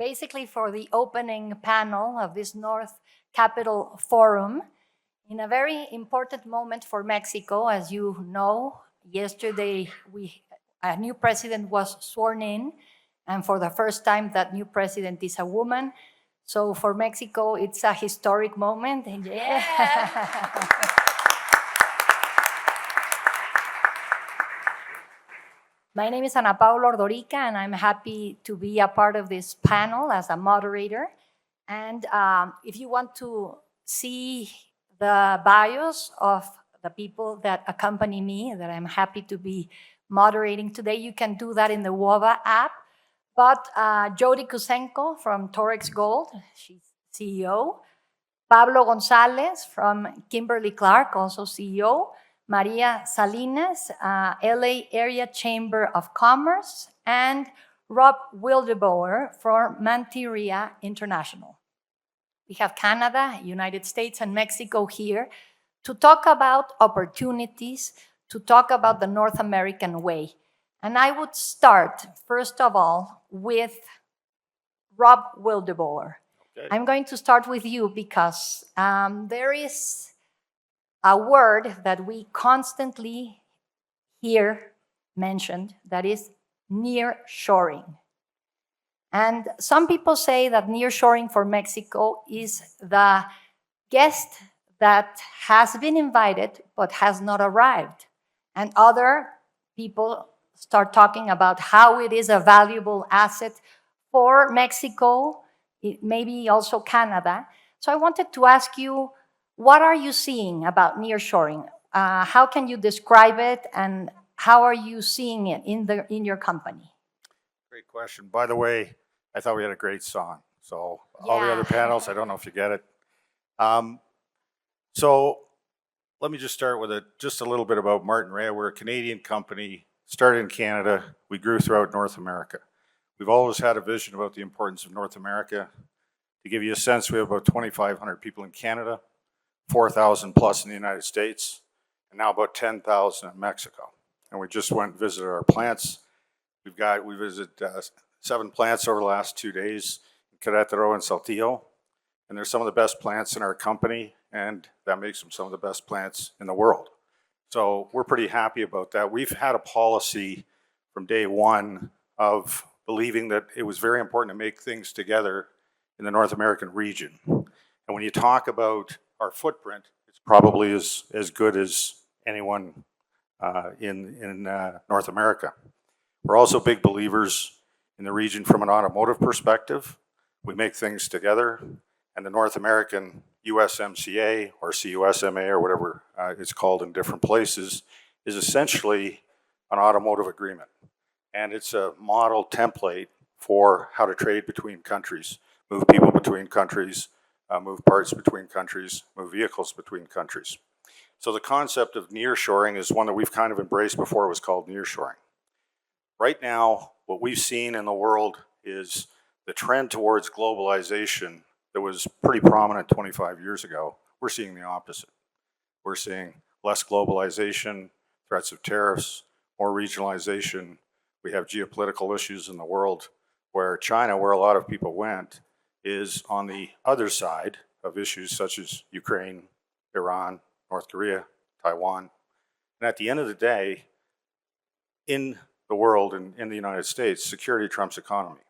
basically for the opening panel of this North Capital Forum in a very important moment for Mexico. As you know, yesterday a new president was sworn in, and for the first time that new president is a woman. So for Mexico, it's a historic moment. Yeah. My name is Paula Ordorica, and I'm happy to be a part of this panel as a moderator. And if you want to see the bios of the people that accompany me, that I'm happy to be moderating today, you can do that in the WOBA app. But Jody Kuzenko from Torex Gold, she's CEO. Pablo Gonzalez from Kimberly-Clark, also CEO. Maria Salinas, LA Area Chamber of Commerce, and Rob Wildeboer from Manteria International. We have Canada, United States, and Mexico here to talk about opportunities, to talk about the North American way. And I would start, first of all, with Rob Wildeboer. Okay. I'm going to start with you because there is a word that we constantly hear mentioned, that is nearshoring. And some people say that nearshoring for Mexico is the guest that has been invited but has not arrived. And other people start talking about how it is a valuable asset for Mexico, maybe also Canada. So I wanted to ask you, what are you seeing about nearshoring? How can you describe it, and how are you seeing it in your company? Great question. By the way, I thought we had a great song. So all the other panels, I don't know if you get it. So let me just start with just a little bit about Martin Rea. We're a Canadian company, started in Canada. We grew throughout North America. We've always had a vision about the importance of North America. To give you a sense, we have about 2,500 people in Canada, 4,000 plus in the United States, and now about 10,000 in Mexico. And we just went and visited our plants. We visited 7 plants over the last 2 days in Querétaro and Saltillo. And they're some of the best plants in our company, and that makes them some of the best plants in the world. So we're pretty happy about that. We've had a policy from day one of believing that it was very important to make things together in the North American region. And when you talk about our footprint, it's probably as good as anyone in North America. We're also big believers in the region from an automotive perspective. We make things together, and the North American USMCA or CUSMA or whatever it's called in different places is essentially an automotive agreement. And it's a model template for how to trade between countries, move people between countries, move parts between countries, move vehicles between countries. So the concept of nearshoring is one that we've kind of embraced before it was called nearshoring. Right now, what we've seen in the world is the trend towards globalization that was pretty prominent 25 years ago. We're seeing the opposite. We're seeing less globalization, threats of tariffs, more regionalization. We have geopolitical issues in the world where China, where a lot of people went, is on the other side of issues such as Ukraine, Iran, North Korea, Taiwan. And at the end of the day, in the world and in the United States, security trumps economy.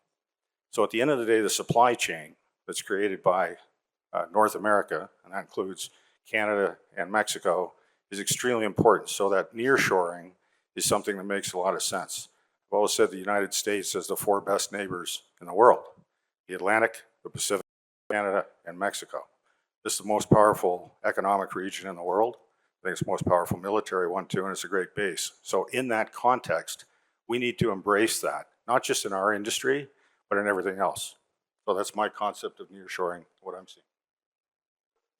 So at the end of the day, the supply chain that's created by North America, and that includes Canada and Mexico, is extremely important. So that nearshoring is something that makes a lot of sense. I've always said the United States has the 4 best neighbors in the world: the Atlantic, the Pacific, Canada, and Mexico. This is the most powerful economic region in the world. I think it's the most powerful military one too, and it's a great base. So in that context, we need to embrace that, not just in our industry, but in everything else. So that's my concept of nearshoring, what I'm seeing.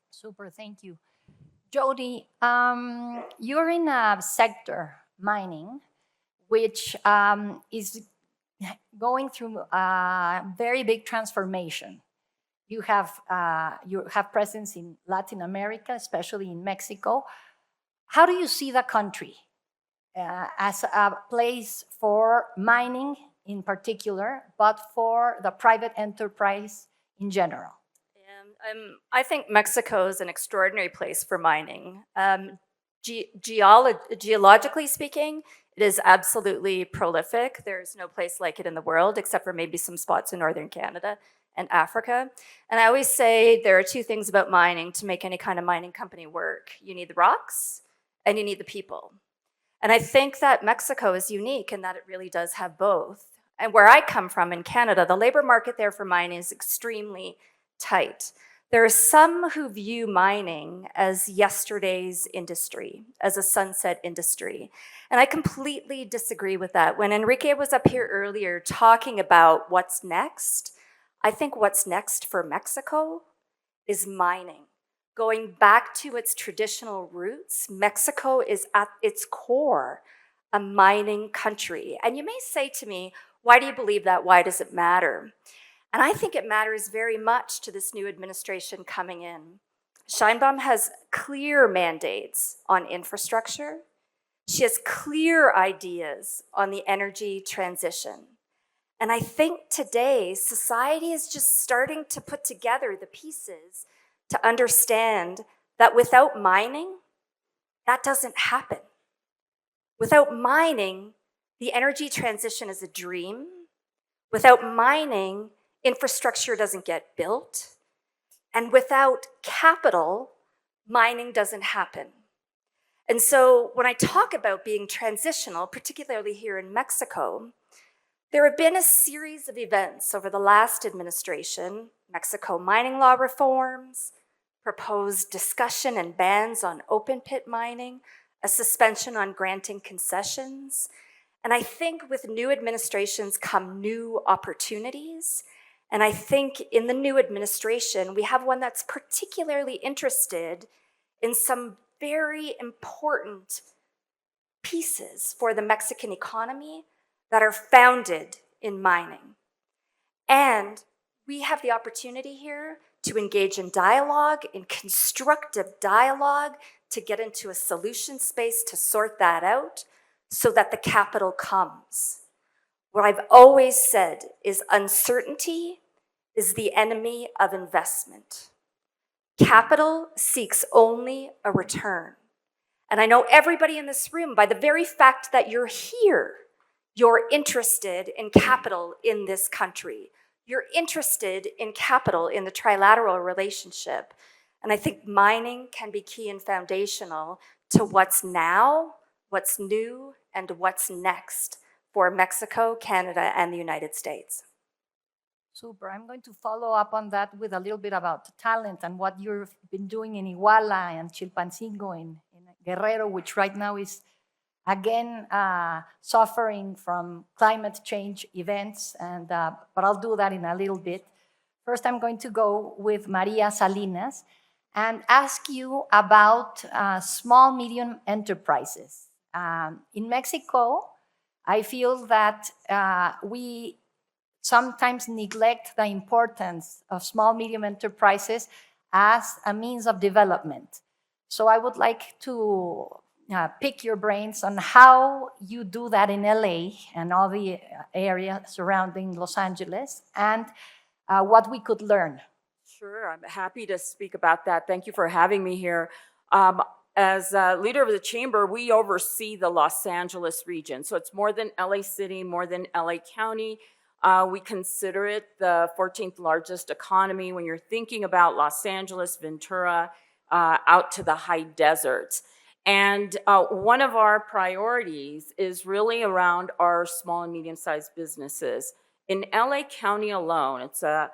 Super, thank you. Jody, you're in a sector, mining, which is going through a very big transformation. You have presence in Latin America, especially in Mexico. How do you see the country as a place for mining in particular, but for the private enterprise in general? I think Mexico is an extraordinary place for mining. Geologically speaking, it is absolutely prolific. There's no place like it in the world, except for maybe some spots in northern Canada and Africa. And I always say there are two things about mining to make any kind of mining company work. You need the rocks and you need the people. And I think that Mexico is unique in that it really does have both. And where I come from in Canada, the labor market there for mining is extremely tight. There are some who view mining as yesterday's industry, as a sunset industry. And I completely disagree with that. When Enrique was up here earlier talking about what's next, I think what's next for Mexico is mining. Going back to its traditional roots, Mexico is at its core a mining country. And you may say to me, why do you believe that? Why does it matter? And I think it matters very much to this new administration coming in. Sheinbaum has clear mandates on infrastructure. She has clear ideas on the energy transition. And I think today, society is just starting to put together the pieces to understand that without mining, that doesn't happen. Without mining, the energy transition is a dream. Without mining, infrastructure doesn't get built. And without capital, mining doesn't happen. And so when I talk about being transitional, particularly here in Mexico, there have been a series of events over the last administration, Mexico mining law reforms, proposed discussion and bans on open pit mining, a suspension on granting concessions. And I think with new administrations come new opportunities. And I think in the new administration, we have one that's particularly interested in some very important pieces for the Mexican economy that are founded in mining. And we have the opportunity here to engage in dialogue, in constructive dialogue, to get into a solution space to sort that out so that the capital comes. What I've always said is uncertainty is the enemy of investment. Capital seeks only a return. And I know everybody in this room, by the very fact that you're here, you're interested in capital in this country. You're interested in capital in the trilateral relationship. And I think mining can be key and foundational to what's now, what's new, and what's next for Mexico, Canada, and the United States. Super. I'm going to follow up on that with a little bit about talent and what you've been doing in Iguala and Chilpancingo in Guerrero, which right now is again suffering from climate change events. But I'll do that in a little bit. First, I'm going to go with Maria Salinas and ask you about small, medium enterprises. In Mexico, I feel that we sometimes neglect the importance of small, medium enterprises as a means of development. So I would like to pick your brains on how you do that in LA and all the area surrounding Los Angeles, and what we could learn. Sure, I'm happy to speak about that. Thank you for having me here. As leader of the chamber, we oversee the Los Angeles region. So it's more than LA City, more than LA County. We consider it the 14th largest economy when you're thinking about Los Angeles, Ventura, out to the high deserts. And one of our priorities is really around our small and medium-sized businesses. In LA County alone, it's a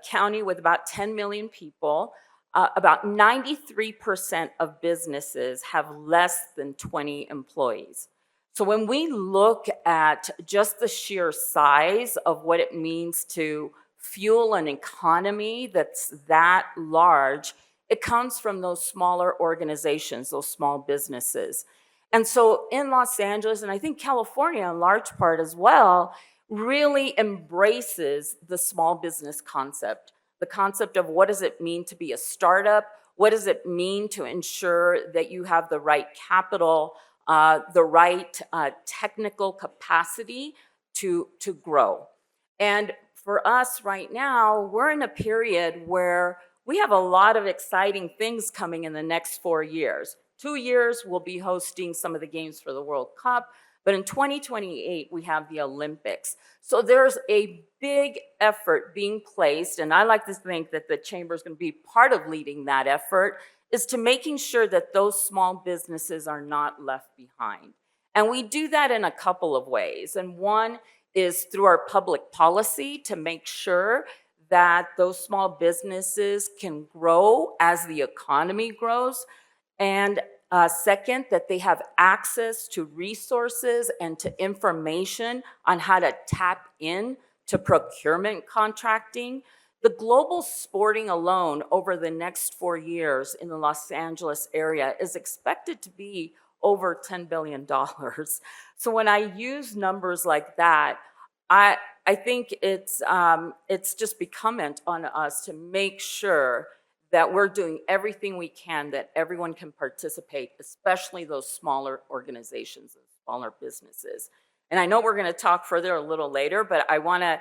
county with about 10 million people. About 93% of businesses have less than 20 employees. So when we look at just the sheer size of what it means to fuel an economy that's that large, it comes from those smaller organizations, those small businesses. And so in Los Angeles, and I think California in large part as well, really embraces the small business concept. The concept of what does it mean to be a startup? What does it mean to ensure that you have the right capital, the right technical capacity to grow. And for us right now, we're in a period where we have a lot of exciting things coming in the next 4 years. 2 years, we'll be hosting some of the games for the World Cup. But in 2028, we have the Olympics. So there's a big effort being placed, and I like to think that the Chamber is going to be part of leading that effort, is to making sure that those small businesses are not left behind. And we do that in a couple of ways. And one is through our public policy to make sure that those small businesses can grow as the economy grows. And second, that they have access to resources and to information on how to tap in to procurement contracting. The global sporting alone over the next 4 years in the Los Angeles area is expected to be over $10 billion. So when I use numbers like that, I think it's just incumbent on us to make sure that we're doing everything we can that everyone can participate, especially those smaller organizations and smaller businesses. And I know we're going to talk further a little later, but I want to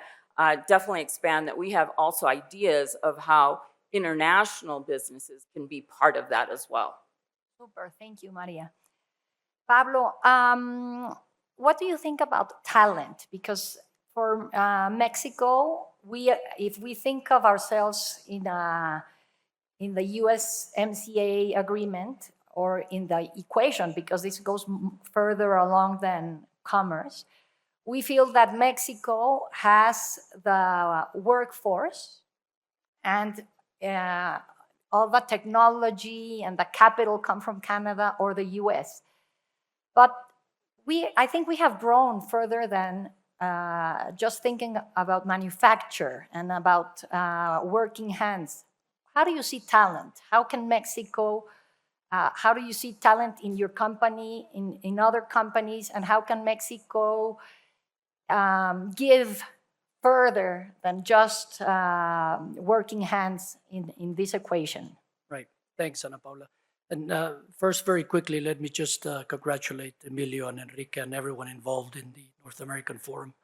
definitely expand that we have also ideas of how international businesses can be part of that as well. Super, thank you, Maria. Pablo, what do you think about talent? Because for Mexico, if we think of ourselves in the USMCA agreement or in the equation, because this goes further along than commerce, we feel that Mexico has the workforce and all the technology and the capital come from Canada or the US. But I think we have grown further than just thinking about manufacture and about working hands. How do you see talent? How can Mexico, how do you see talent in your company, in other companies, and how can Mexico give further than just working hands in this equation? Right. Thanks, Ana Paula. And first, very quickly, let me just congratulate Emilio and Enrique and everyone involved in the North American Forum.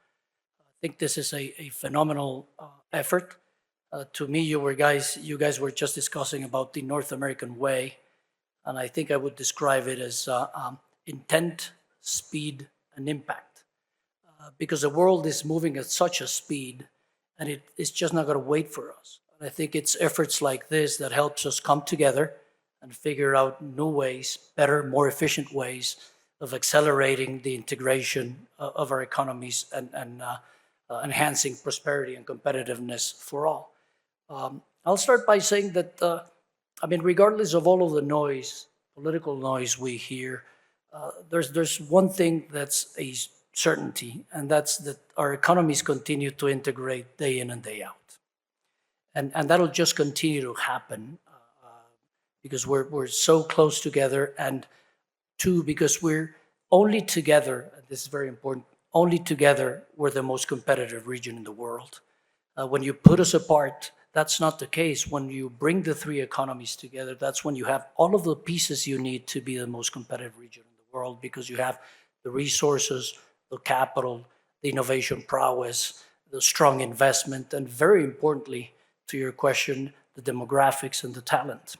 I think this is a phenomenal effort. To me, you guys were just discussing about the North American way, and I think I would describe it as intent, speed, and impact. Because the world is moving at such a speed, and it's just not going to wait for us. And I think it's efforts like this that helps us come together and figure out new ways, better, more efficient ways of accelerating the integration of our economies and enhancing prosperity and competitiveness for all. I'll start by saying that, regardless of all of the noise, political noise we hear, there's one thing that's a certainty, and that's that our economies continue to integrate day in and day out. And that'll just continue to happen because we're so close together, and two, because we're only together, and this is very important, only together we're the most competitive region in the world. When you put us apart, that's not the case. When you bring the three economies together, that's when you have all of the pieces you need to be the most competitive region in the world, because you have the resources, the capital, the innovation prowess, the strong investment, and very importantly, to your question, the demographics and the talent,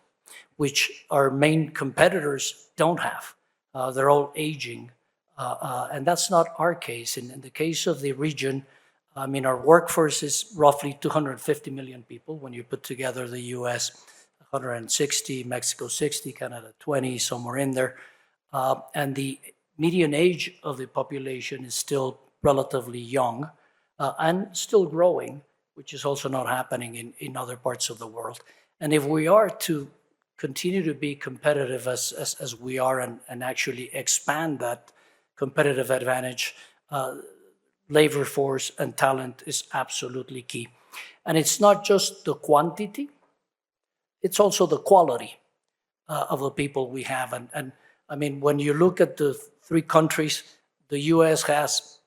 which our main competitors don't have. They're all aging, and that's not our case. In the case of the region, our workforce is roughly 250 million people. When you put together the US, 160, Mexico 60, Canada 20, somewhere in there. And the median age of the population is still relatively young and still growing, which is also not happening in other parts of the world. And if we are to continue to be competitive as we are and actually expand that competitive advantage, labor force and talent is absolutely key. And it's not just the quantity, it's also the quality of the people we have. And when you look at the three countries, the US has,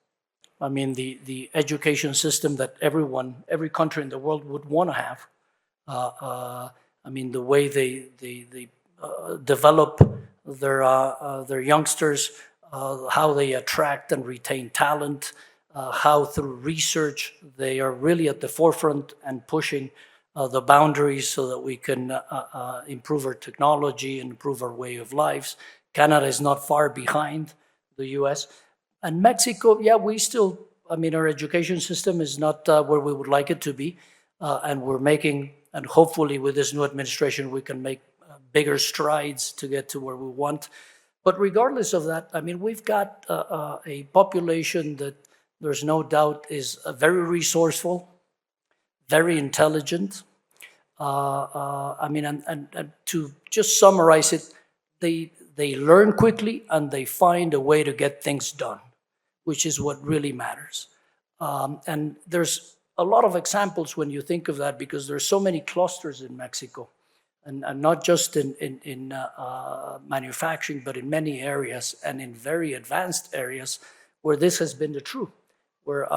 the education system that every country in the world would want to have. The way they develop their youngsters, how they attract and retain talent, how through research they are really at the forefront and pushing the boundaries so that we can improve our technology and improve our way of lives. Canada is not far behind the US. And Mexico, yeah, we still, I mean, our education system is not where we would like it to be. And we're making, and hopefully with this new administration, we can make bigger strides to get to where we want. But regardless of that, I mean, we've got a population that there's no doubt is very resourceful, very intelligent. I mean, and to just summarize it, they learn quickly and they find a way to get things done, which is what really matters. And there's a lot of examples when you think of that, because there's so many clusters in Mexico, and not just in manufacturing, but in many areas and in very advanced areas where this has been the truth, where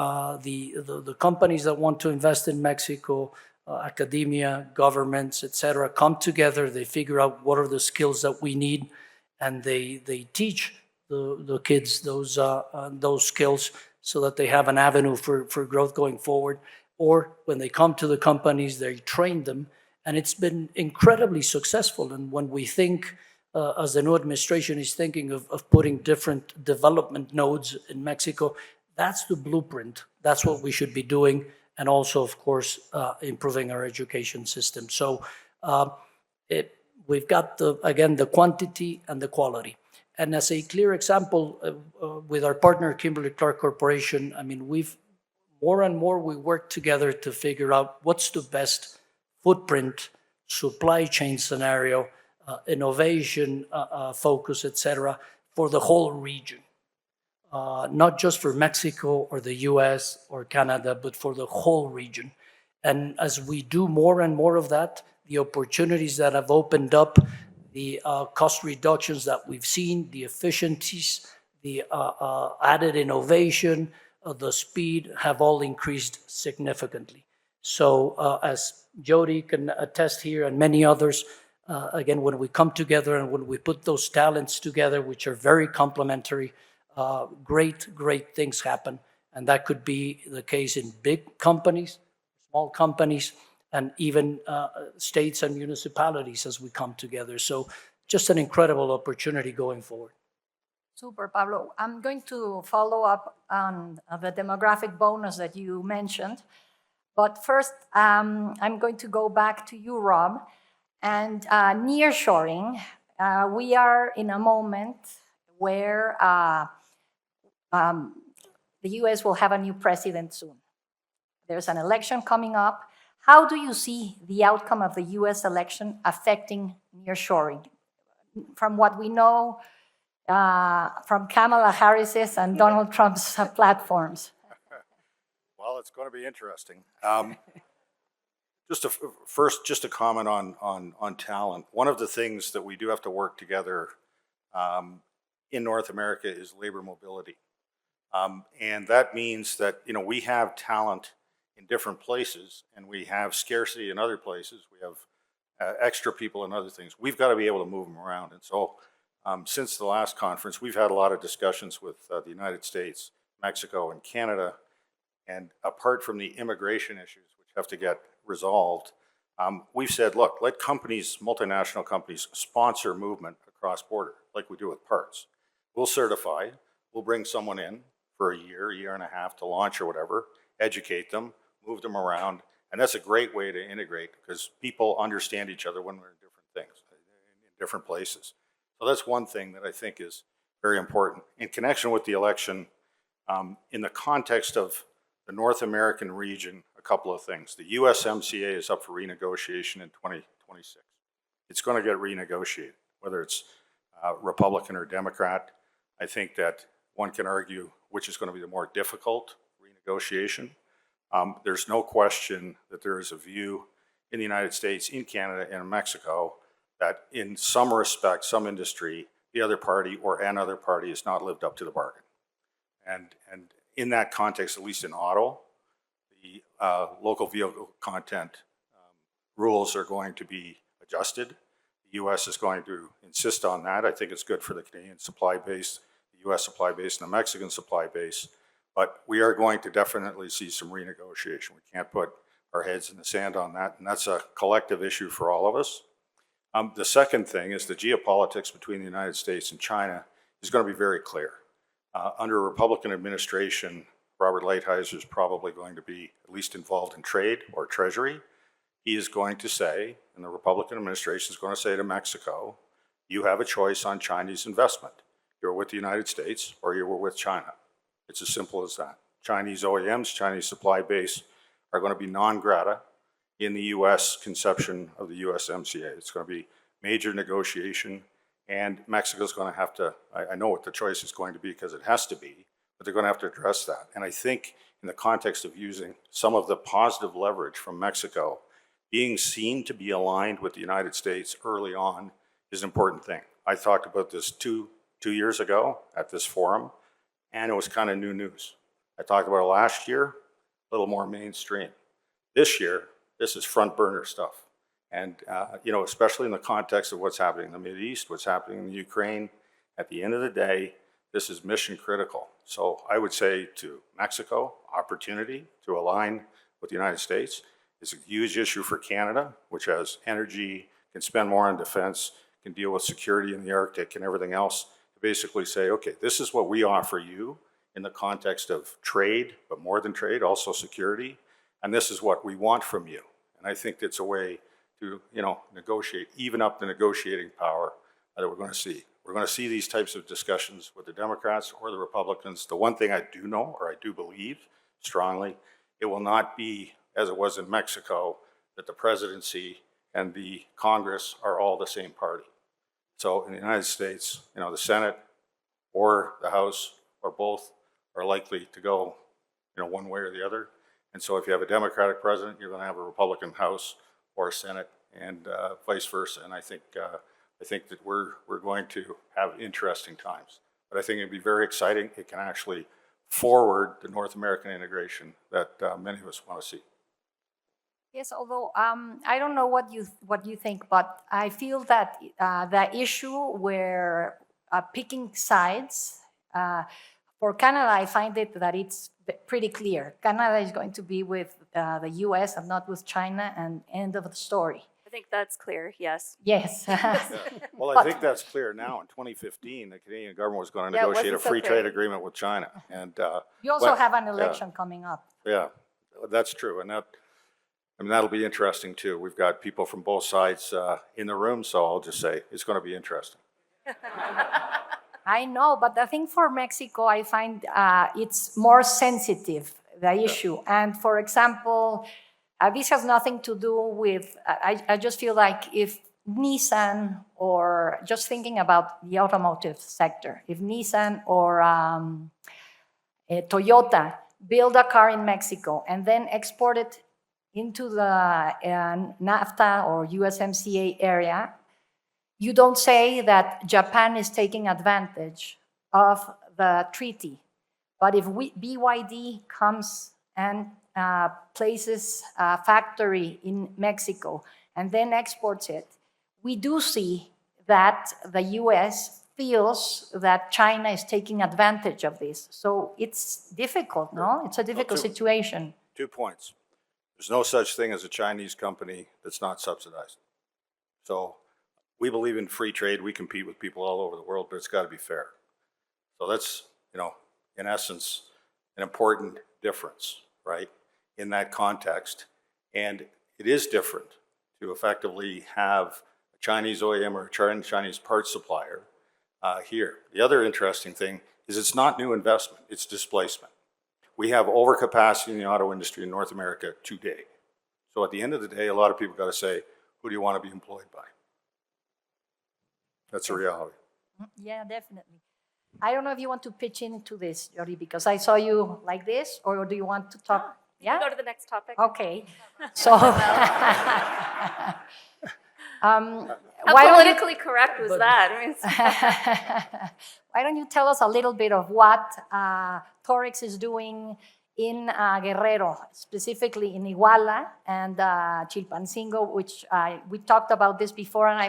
the companies that want to invest in Mexico, academia, governments, etc., come together, they figure out what are the skills that we need, and they teach the kids those skills so that they have an avenue for growth going forward. Or when they come to the companies, they train them, and it's been incredibly successful. And when we think, as the new administration is thinking of putting different development nodes in Mexico, that's the blueprint. That's what we should be doing, and also, of course, improving our education system. So we've got, again, the quantity and the quality. And as a clear example, with our partner, Kimberly-Clark Corporation, I mean, more and more we work together to figure out what's the best footprint, supply chain scenario, innovation focus, etc., for the whole region. Not just for Mexico or the US or Canada, but for the whole region. And as we do more and more of that, the opportunities that have opened up, the cost reductions that we've seen, the efficiencies, the added innovation, the speed have all increased significantly. So as Jody can attest here and many others, again, when we come together and when we put those talents together, which are very complementary, great things happen. And that could be the case in big companies, small companies, and even states and municipalities as we come together. So just an incredible opportunity going forward. Super, Pablo. I'm going to follow up on the demographic bonus that you mentioned. But first, I'm going to go back to you, Rob. And nearshoring, we are in a moment where the US will have a new president soon. There's an election coming up. How do you see the outcome of the US election affecting nearshoring? From what we know from Kamala Harris's and Donald Trump's platforms. Well, it's going to be interesting. Just a comment on talent. One of the things that we do have to work together in North America is labor mobility. And that means that, you know, we have talent in different places and we have scarcity in other places. We have extra people in other things. We've got to be able to move them around. And so since the last conference, we've had a lot of discussions with the United States, Mexico, and Canada. And apart from the immigration issues, which have to get resolved, we've said, look, let companies, multinational companies, sponsor movement across border, like we do with parts. We'll certify, we'll bring someone in for a year and a half to launch or whatever, educate them, move them around. And that's a great way to integrate because people understand each other when we're in different things, in different places. So that's one thing that I think is very important. In connection with the election, in the context of the North American region, a couple of things. The USMCA is up for renegotiation in 2026. It's going to get renegotiated, whether it's Republican or Democrat. I think that one can argue which is going to be the more difficult renegotiation. There's no question that there is a view in the United States, in Canada, and in Mexico that in some respect, some industry, the other party or another party has not lived up to the bargain. And in that context, at least in auto, the local vehicle content rules are going to be adjusted. The U.S. is going to insist on that. I think it's good for the Canadian supply base, the U.S. supply base, and the Mexican supply base. But we are going to definitely see some renegotiation. We can't put our heads in the sand on that, and that's a collective issue for all of us. The second thing is the geopolitics between the United States and China is going to be very clear. Under a Republican administration, Robert Lighthizer is probably going to be at least involved in trade or treasury. He is going to say, and the Republican administration is going to say to Mexico, you have a choice on Chinese investment. You're with the United States or you're with China. It's as simple as that. Chinese OEMs, Chinese supply base are going to be non grata in the U.S. conception of the USMCA. It's going to be major negotiation, and Mexico's going to have to, I know what the choice is going to be because it has to be, but they're going to have to address that. And I think in the context of using some of the positive leverage from Mexico, being seen to be aligned with the United States early on is an important thing. I talked about this two years ago at this forum, and it was kind of new news. I talked about it last year, a little more mainstream. This year, this is front burner stuff. And, especially in the context of what's happening in the Mideast, what's happening in Ukraine, at the end of the day, this is mission critical. So I would say to Mexico, opportunity to align with the United States. It's a huge issue for Canada, which has energy, can spend more on defense, can deal with security in the Arctic and everything else. To basically say, okay, this is what we offer you in the context of trade, but more than trade, also security. And this is what we want from you. And I think it's a way to, negotiate, even up the negotiating power that we're going to see. We're going to see these types of discussions with the Democrats or the Republicans. The one thing I do know, or I do believe strongly, it will not be, as it was in Mexico, that the presidency and the Congress are all the same party. So in the United States, the Senate or the House or both are likely to go, one way or the other. And so if you have a Democratic president, you're going to have a Republican House or a Senate, and vice versa. And I think that we're going to have interesting times. But I think it'd be very exciting. It can actually forward the North American integration that many of us want to see. Yes, although I don't know what you think, but I feel that the issue where picking sides for Canada, I find that it's pretty clear. Canada is going to be with the U.S. and not with China, and end of the story. I think that's clear, yes. Yes. Well, I think that's clear now. In 2015, the Canadian government was going to Yeah, it negotiate a wasn't so free clear. trade agreement with China. And You also well, have an election coming up. yeah, that's true. And that'll be interesting too. We've got people from both sides in the room, so I'll just say it's going to be interesting. I know, but the thing for Mexico, I find it's more sensitive, the issue. And for example, this has nothing to do with, I just feel like if Nissan, or just thinking about the automotive sector, if Nissan or Toyota build a car in Mexico and then export it into the NAFTA or USMCA area, you don't say that Japan is taking advantage of the treaty. But if BYD comes and places a factory in Mexico and then exports it, we do see that the US feels that China is taking advantage of this. So it's difficult, no? It's a difficult situation. 2 points. There's no such thing as a Chinese company that's not subsidized. So we believe in free trade. We compete with people all over the world, but it's got to be fair. So that's, in essence, an important difference, right, in that context. And it is different to effectively have a Chinese OEM or a Chinese parts supplier here. The other interesting thing is it's not new investment, it's displacement. We have overcapacity in the auto industry in North America today. So at the end of the day, a lot of people got to say, who do you want to be employed by? That's a reality. Yeah, definitely. I don't know if you want to pitch into this, Jody, because I saw you like this, or do you want to talk? You can go to the next topic. Okay. So, How why don't you- politically correct was that? I mean, why don't you tell us a little bit of what Torex is doing in Guerrero, specifically in Iguala and Chilpancingo, which we talked about this before, and I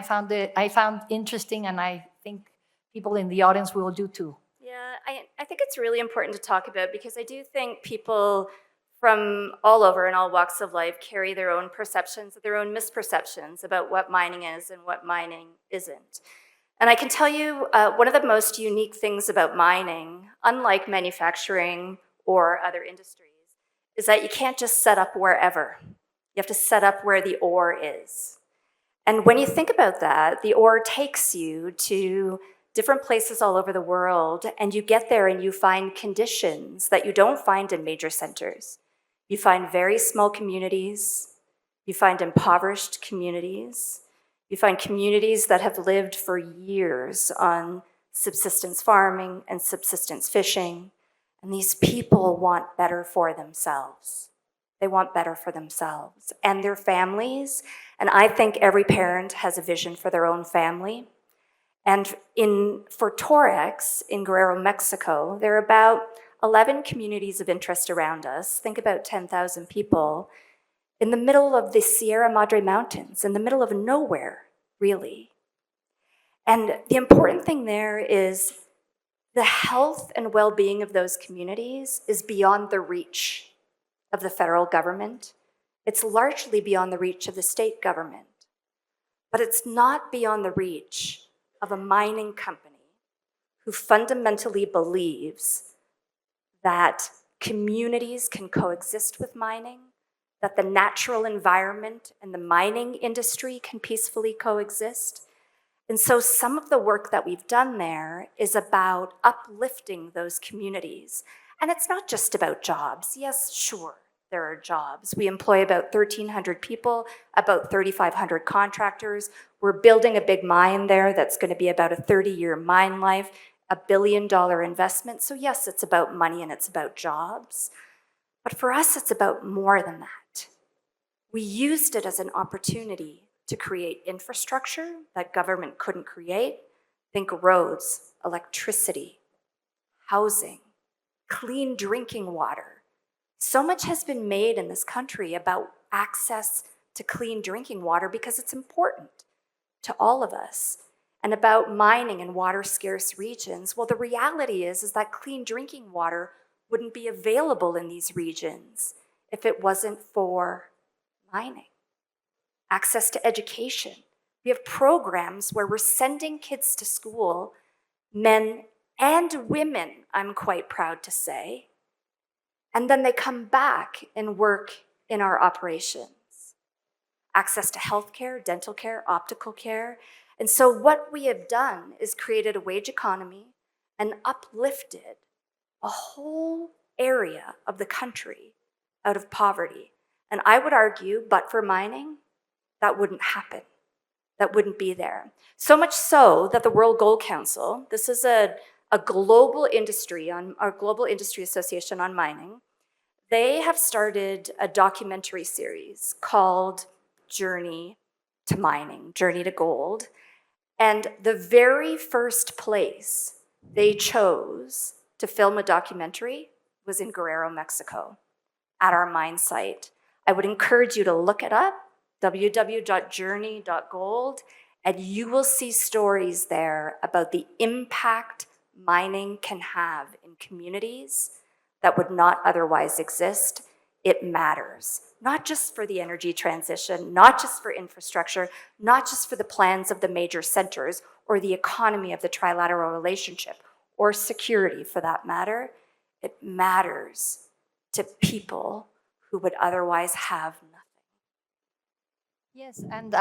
found interesting, and I think people in the audience will do too. yeah, I think it's really important to talk about because I do think people from all over in all walks of life carry their own perceptions, their own misperceptions about what mining is and what mining isn't. And I can tell you one of the most unique things about mining, unlike manufacturing or other industries, is that you can't just set up wherever. You have to set up where the ore is. And when you think about that, the ore takes you to different places all over the world, and you get there and you find conditions that you don't find in major centers. You find very small communities, you find impoverished communities, you find communities that have lived for years on subsistence farming and subsistence fishing, and these people want better for themselves. They want better for themselves and their families, and I think every parent has a vision for their own family. And for Torex in Guerrero, Mexico, there are about 11 communities of interest around us. Think about 10,000 people in the middle of the Sierra Madre Mountains, in the middle of nowhere, really. And the important thing there is the health and well-being of those communities is beyond the reach of the federal government. It's largely beyond the reach of the state government. But it's not beyond the reach of a mining company who fundamentally believes that communities can coexist with mining, that the natural environment and the mining industry can peacefully coexist. And so some of the work that we've done there is about uplifting those communities. And it's not just about jobs. Yes, sure, there are jobs. We employ about 1,300 people, about 3,500 contractors. We're building a big mine there that's going to be about a 30-year mine life, a $1 billion investment. So yes, it's about money and it's about jobs. But for us, it's about more than that. We used it as an opportunity to create infrastructure that government couldn't create. Think roads, electricity, housing, clean drinking water. So much has been made in this country about access to clean drinking water because it's important to all of us, and about mining in water-scarce regions. Well, the reality is that clean drinking water wouldn't be available in these regions if it wasn't for mining. Access to education. We have programs where we're sending kids to school, men and women, I'm quite proud to say, and then they come back and work in our operations. Access to healthcare, dental care, optical care. And so what we have done is created a wage economy and uplifted a whole area of the country out of poverty. And I would argue, but for mining, that wouldn't happen. That wouldn't be there. So much so that the World Gold Council, this is a global industry, our Global Industry Association on mining, they have started a documentary series called Journey to Mining, Journey to Gold. And the very first place they chose to film a documentary was in Guerrero, Mexico, at our mine site. I would encourage you to look it up, www.journey.gold, and you will see stories there about the impact mining can have in communities that would not otherwise exist. It matters, not just for the energy transition, not just for infrastructure, not just for the plans of the major centers or the economy of the trilateral relationship or security for that matter. It matters to people who would otherwise have nothing. Yes, and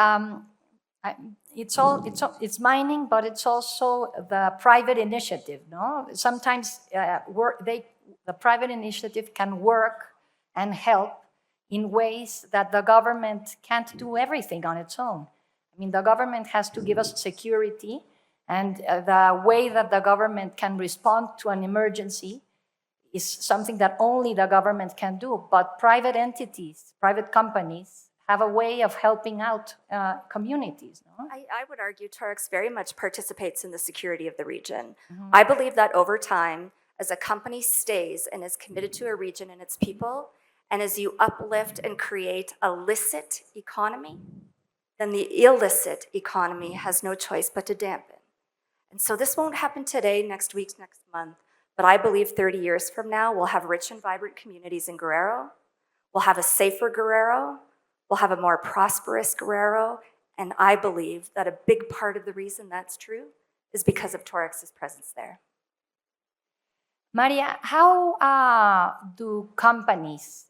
it's mining, but it's also the private initiative. No, sometimes the private initiative can work and help in ways that the government can't do everything on its own. I mean, the government has to give us security, and the way that the government can respond to an emergency is something that only the government can do. But private entities, private companies, have a way of helping out communities. No? I would argue Torex very much participates in the security of the region. Mm-hmm. I believe that over time, as a company stays and is committed to a region and its people, and as you uplift and create a licit economy, then the illicit economy has no choice but to dampen. And so this won't happen today, next week, next month, But I believe 30 years from now, we'll have rich and vibrant communities in Guerrero. We'll have a safer Guerrero. We'll have a more prosperous Guerrero. And I believe that a big part of the reason that's true is because of Torex's presence there. Maria, how do companies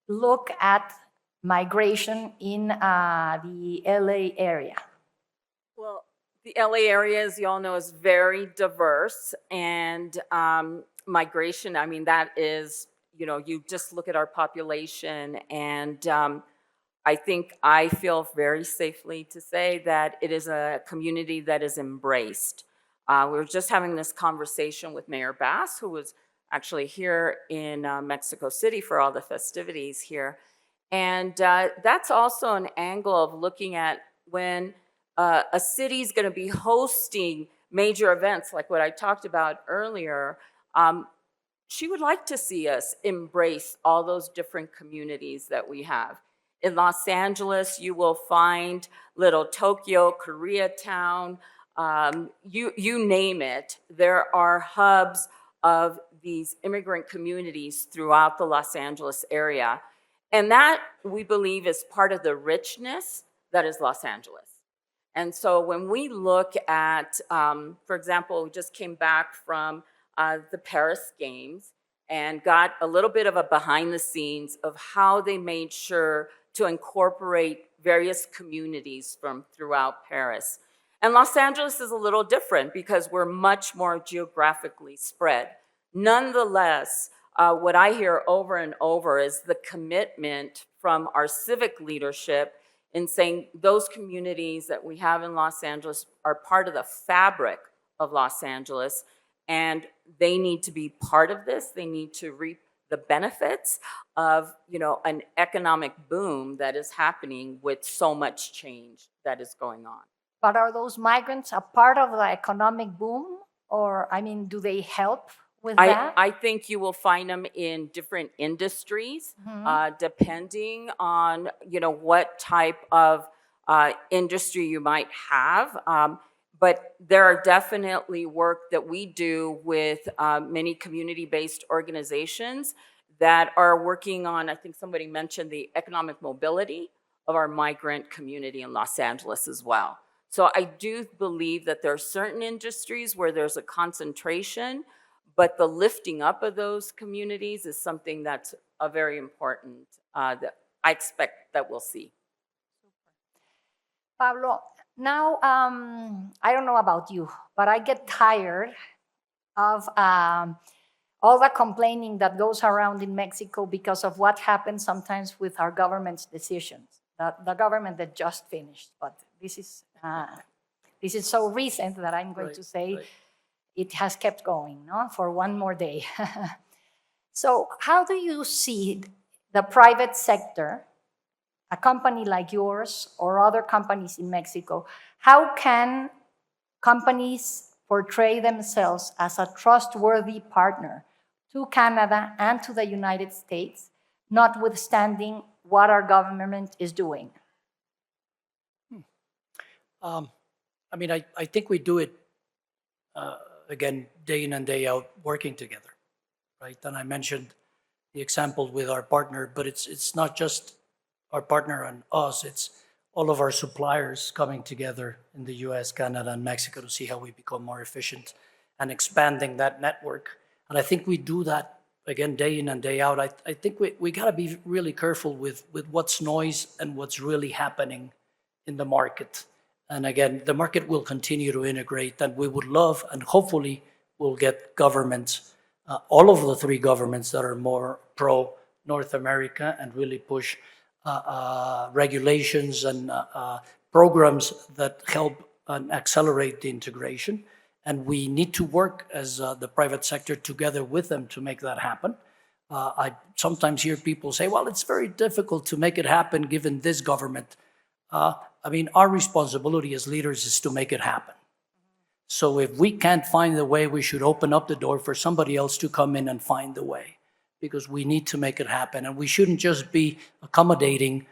look at migration in the LA area? Well, the LA area, as you all know, is very diverse, and migration, I mean, that is, you know, you just look at our population, and I feel very safely to say that it is a community that is embraced. We were just having this conversation with Mayor Bass, who was actually here in Mexico City for all the festivities here. And that's also an angle of looking at when a city is going to be hosting major events like what I talked about earlier. She would like to see us embrace all those different communities that we have. In Los Angeles, you will find Little Tokyo, Koreatown, you name it. There are hubs of these immigrant communities throughout the Los Angeles area. And that, we believe, is part of the richness that is Los Angeles. And so when we look at, for example, we just came back from the Paris Games and got a little bit of a behind the scenes of how they made sure to incorporate various communities from throughout Paris. And Los Angeles is a little different because we're much more geographically spread. Nonetheless, what I hear over and over is the commitment from our civic leadership in saying those communities that we have in Los Angeles are part of the fabric of Los Angeles, and they need to be part of this. They need to reap the benefits of, you know, an economic boom that is happening with so much change that is going on. But are those migrants a part of the economic boom? Or, I mean, do they help with that? I think you will find them in different industries, depending on, you know, what type of industry you might have. But there are definitely work that we do with many community-based organizations that are working on, I think somebody mentioned the economic mobility of our migrant community in Los Angeles as well. So I do believe that there are certain industries where there's a concentration, but the lifting up of those communities is something that's a very important, that I expect that we'll see. Pablo, now, I don't know about you, but I get tired of all the complaining that goes around in Mexico because of what happens sometimes with our government's decisions. The government that just finished, but this is so recent that I'm going to say it has kept going, no, for one more day. So how do you see the private sector, a company like yours or other companies in Mexico, how can companies portray themselves as a trustworthy partner to Canada and to the United States, notwithstanding what our government is doing? I mean, I think we do it, again, day in and day out, working together, right? And I mentioned the example with our partner, but it's not just our partner and us, it's all of our suppliers coming together in the US, Canada, and Mexico to see how we become more efficient and expanding that network. And I think we do that, again, day in and day out. I think we gotta be really careful with what's noise and what's really happening in the market. And again, the market will continue to integrate, and we would love, and hopefully we'll get governments, all of the three governments that are more pro-North America and really push regulations and programs that help and accelerate the integration. And we need to work as the private sector together with them to make that happen. I sometimes hear people say, well, it's very difficult to make it happen given this government. I mean, our responsibility as leaders is to make it happen. So if we can't find the way, we should open up the door for somebody else to come in and find the way, because we need to make it happen. And we shouldn't just be accommodating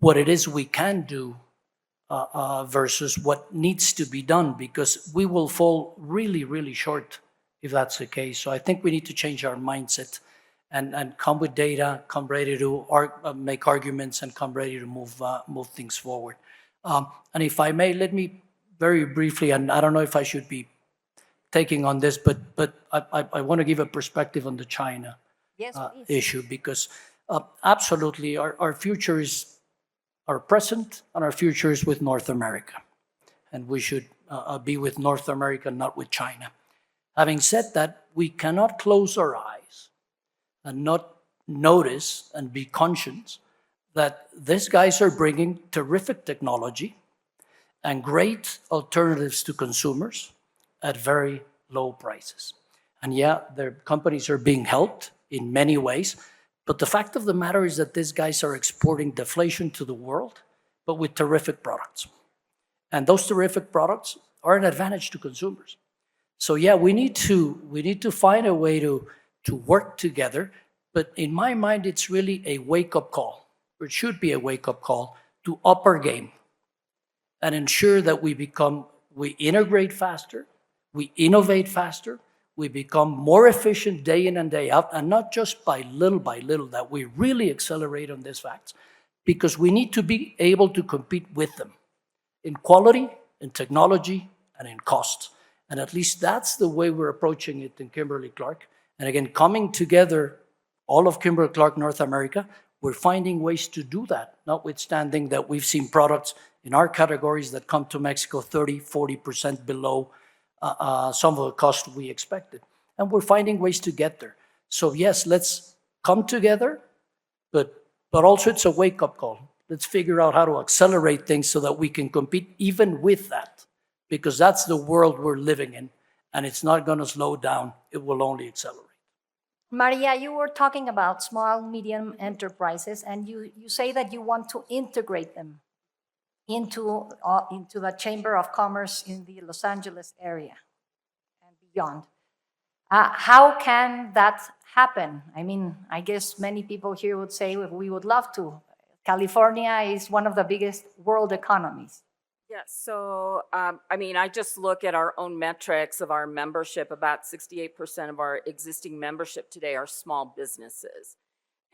what it is we can do versus what needs to be done, because we will fall really, really short if that's the case. So I think we need to change our mindset and come with data, come ready to make arguments, and come ready to move things forward. And if I may, let me very briefly, and I don't know if I should be taking on this, but I want to give a perspective on the China Yes, please. issue, because absolutely our future is our present, and our future is with North America. And we should be with North America, not with China. Having said that, we cannot close our eyes and not notice and be conscious that these guys are bringing terrific technology and great alternatives to consumers at very low prices. And yeah, their companies are being helped in many ways, but the fact of the matter is that these guys are exporting deflation to the world, but with terrific products. And those terrific products are an advantage to consumers. So yeah, we need to find a way to work together. But in my mind, it's really a wake-up call, or it should be a wake-up call to up our game and ensure that we integrate faster, we innovate faster, we become more efficient day in and day out, and not just by little, that we really accelerate on these facts, because we need to be able to compete with them in quality, in technology, and in cost. And at least that's the way we're approaching it in Kimberly-Clark. And again, coming together, all of Kimberly-Clark North America, we're finding ways to do that, notwithstanding that we've seen products in our categories that come to Mexico 30, 40% below some of the cost we expected. And we're finding ways to get there. So yes, let's come together, but also it's a wake-up call. Let's figure out how to accelerate things so that we can compete even with that, because that's the world we're living in, and it's not going to slow down. It will only accelerate. Maria, you were talking about small, medium enterprises, and you say that you want to integrate them into the Chamber of Commerce in the Los Angeles area and beyond. How can that happen? I mean, I guess many people here would say we would love to. California is one of the biggest world economies. Yes, so I mean, I just look at our own metrics of our membership. About 68% of our existing membership today are small businesses.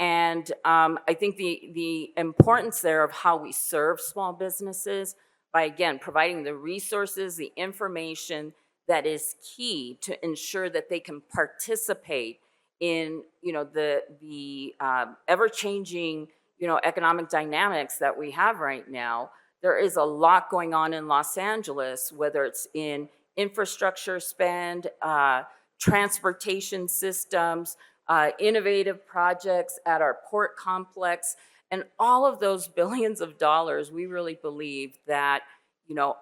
And I think the importance there of how we serve small businesses by, again, providing the resources, the information that is key to ensure that they can participate in, the ever-changing, economic dynamics that we have right now. There is a lot going on in Los Angeles, whether it's in infrastructure spend, transportation systems, innovative projects at our port complex, and all of those billions of dollars. We really believe that,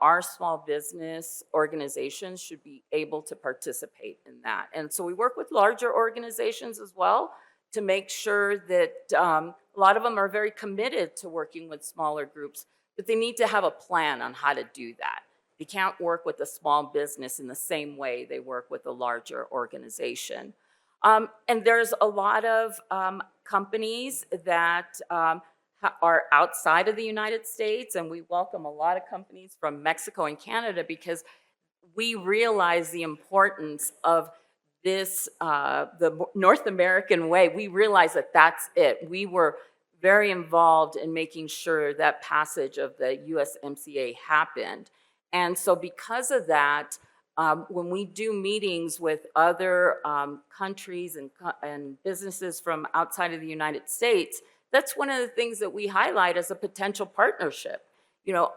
our small business organizations should be able to participate in that. And so we work with larger organizations as well to make sure that a lot of them are very committed to working with smaller groups, but they need to have a plan on how to do that. They can't work with a small business in the same way they work with a larger organization. And there's a lot of companies that are outside of the United States, and we welcome a lot of companies from Mexico and Canada because we realize the importance of this, the North American way. We realize that that's it. We were very involved in making sure that passage of the USMCA happened. And so because of that, when we do meetings with other countries and businesses from outside of the United States, that's one of the things that we highlight as a potential partnership.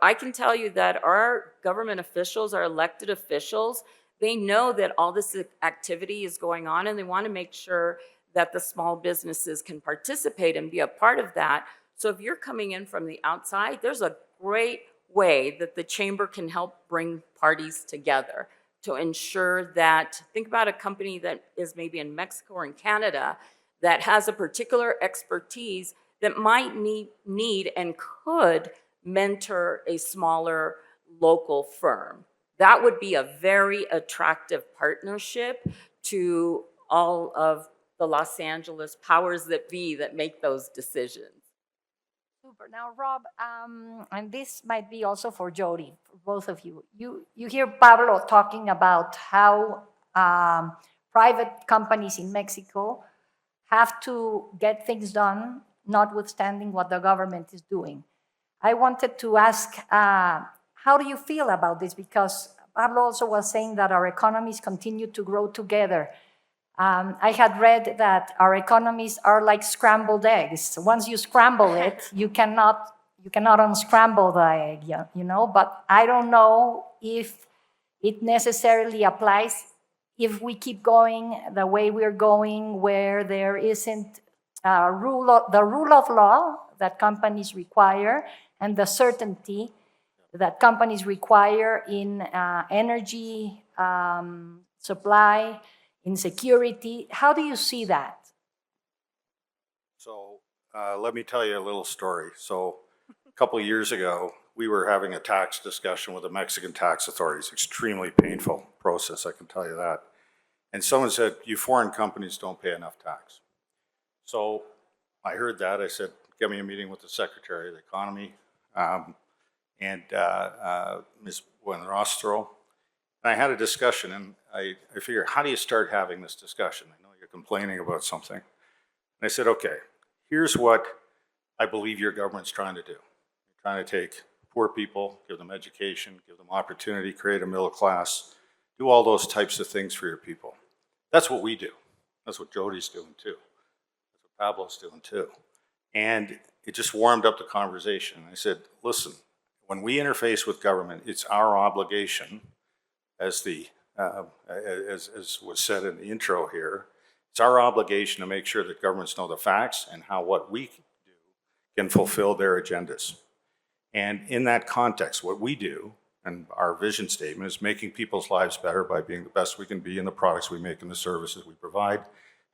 I can tell you that our government officials, our elected officials, they know that all this activity is going on, and they want to make sure that the small businesses can participate and be a part of that. So if you're coming in from the outside, there's a great way that the chamber can help bring parties together to ensure that, think about a company that is maybe in Mexico or in Canada that has a particular expertise that might need and could mentor a smaller local firm. That would be a very attractive partnership to all of the Los Angeles powers that be that make those decisions. Super. Now, Rob, and this might be also for Jody, for both of you. You hear Pablo talking about how private companies in Mexico have to get things done, notwithstanding what the government is doing. I wanted to ask, how do you feel about this? Because Pablo also was saying that our economies continue to grow together. I had read that our economies are like scrambled eggs. Once you scramble it, you cannot unscramble the egg, you know? But I don't know if it necessarily applies if we keep going the way we're going, where there isn't the rule of law that companies require and the certainty that companies require in energy supply, in security. How do you see that? So let me tell you a little story. So a couple of years ago, we were having a tax discussion with the Mexican tax authorities. Extremely painful process, I can tell you that. And someone said, you foreign companies don't pay enough tax. So I heard that. I said, get me a meeting with the Secretary of the Economy and Ms. Buenrostro. And I had a discussion, and I figured, how do you start having this discussion? I know you're complaining about something. And I said, okay, here's what I believe your government's trying to do. You're trying to take poor people, give them education, give them opportunity, create a middle class, do all those types of things for your people. That's what we do. That's what Jody's doing too. That's what Pablo's doing too. And it just warmed up the conversation. I said, listen, when we interface with government, it's our obligation, as was said in the intro here, it's our obligation to make sure that governments know the facts and how what we do can fulfill their agendas. And in that context, what we do, and our vision statement, is making people's lives better by being the best we can be in the products we make and the services we provide,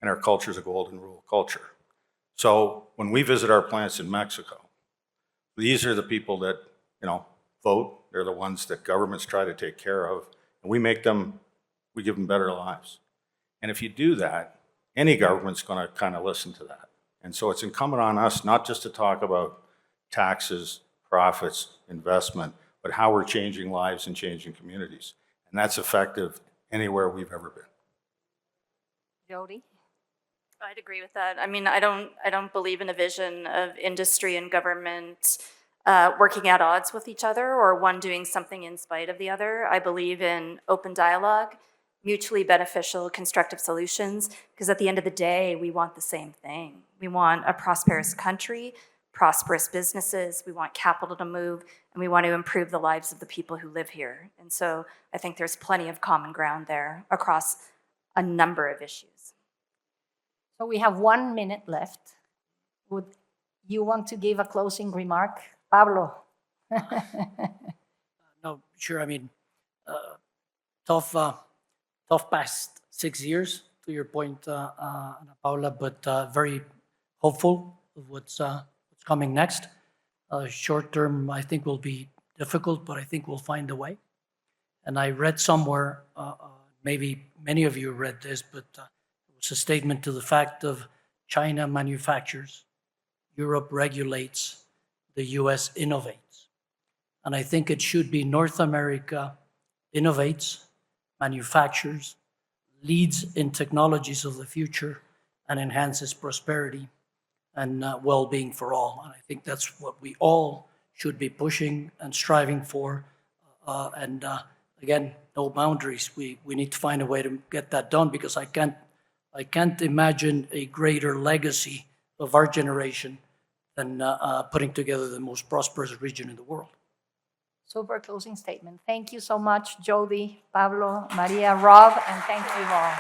and our culture is a golden rule culture. So when we visit our plants in Mexico, these are the people that, vote. They're the ones that governments try to take care of, and we give them better lives. And if you do that, any government's going to kind of listen to that. And so it's incumbent on us not just to talk about taxes, profits, investment, but how we're changing lives and changing communities. And that's effective anywhere we've ever been. Jody? I'd agree with that. I mean, I don't believe in a vision of industry and government working at odds with each other or one doing something in spite of the other. I believe in open dialogue, mutually beneficial, constructive solutions, because at the end of the day, we want the same thing. We want a prosperous country, prosperous businesses, we want capital to move, and we want to improve the lives of the people who live here. And so I think there's plenty of common ground there across a number of issues. So we have 1 minute left. Would you want to give a closing remark? Pablo? No, sure. I mean, tough past 6 years, to your point, Paula, but very hopeful of what's coming next. Short term, I think, will be difficult, but I think we'll find a way. And I read somewhere, maybe many of you read this, but it was a statement to the fact of China manufactures, Europe regulates, the US innovates. And I think it should be North America innovates, manufactures, leads in technologies of the future, and enhances prosperity and well-being for all. And I think that's what we all should be pushing and striving for. Again, no boundaries. We need to find a way to get that done, because I can't imagine a greater legacy of our generation than putting together the most prosperous region in the world. Super closing statement. Thank you so much, Jody, Pablo, Maria, Rob, and thank you all.